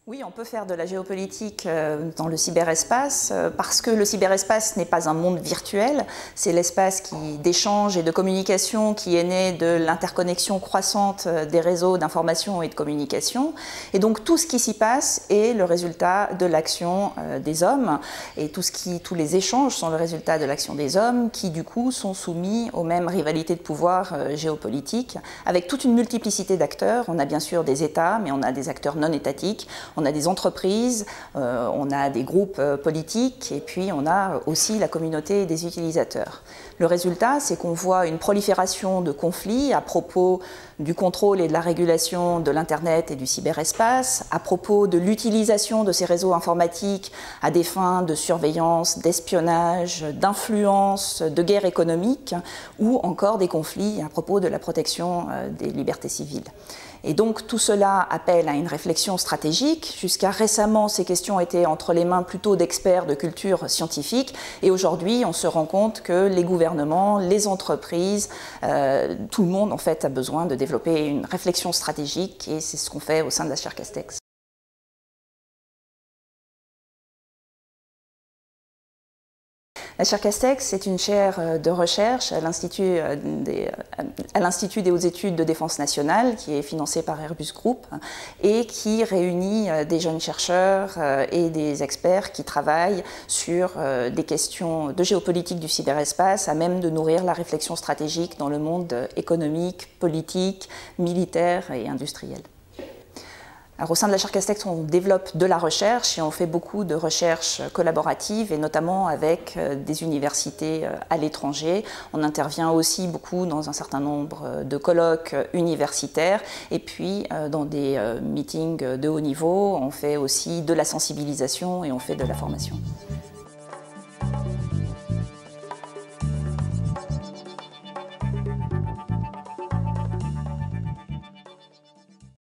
Oui, on peut faire de la géopolitique dans le cyberespace parce que le cyberespace n'est pas un monde virtuel, c'est l'espace d'échange et de communication qui est né de l'interconnexion croissante des réseaux d'information et de communication. Et donc tout ce qui s'y passe est le résultat de l'action des hommes et tous les échanges sont le résultat de l'action des hommes qui du coup sont soumis aux mêmes rivalités de pouvoir géopolitiques avec toute une multiplicité d'acteurs. On a bien sûr des États, mais on a des acteurs non étatiques. On a des entreprises, on a des groupes politiques et puis on a aussi la communauté des utilisateurs. Le résultat, c'est qu'on voit une prolifération de conflits à propos du contrôle et de la régulation de l'Internet et du cyberespace, à propos de l'utilisation de ces réseaux informatiques à des fins de surveillance, d'espionnage, d'influence, de guerre économique, ou encore des conflits à propos de la protection des libertés civiles. Et donc tout cela appelle à une réflexion stratégique. Jusqu'à récemment, ces questions étaient entre les mains plutôt d'experts de culture scientifique. Et aujourd'hui, on se rend compte que les gouvernements, les entreprises, tout le monde en fait a besoin de développer une réflexion stratégique et c'est ce qu'on fait au sein de la chaire Castex. La chaire Castex, c'est une chaire de recherche à l'Institut des hautes études de défense nationale qui est financée par Airbus Group et qui réunit des jeunes chercheurs et des experts qui travaillent sur des questions de géopolitique du cyberespace à même de nourrir la réflexion stratégique dans le monde économique, politique, militaire et industriel. Alors, au sein de la chaire Castex, on développe de la recherche et on fait beaucoup de recherche collaborative et notamment avec des universités à l'étranger. On intervient aussi beaucoup dans un certain nombre de colloques universitaires et puis dans des meetings de haut niveau, on fait aussi de la sensibilisation et on fait de la formation.